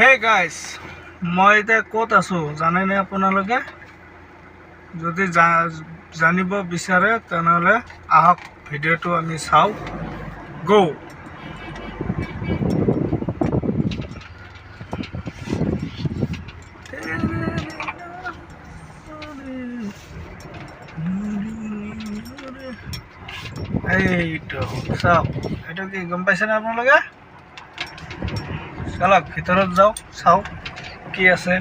Hey guys, মই এতিয়া ক'ত আছোঁ জানেনে আপোনালোকে? যদি জানিব বিচাৰে তেনেহ'লে আহক ভিডিঅ'টো আমি চাওঁ। গো। এইটো চাওক, এইটো কি গম পাইছেনে আপোনালোকে? চলক ভিতৰত যাওঁ, চাওঁ কি আছে।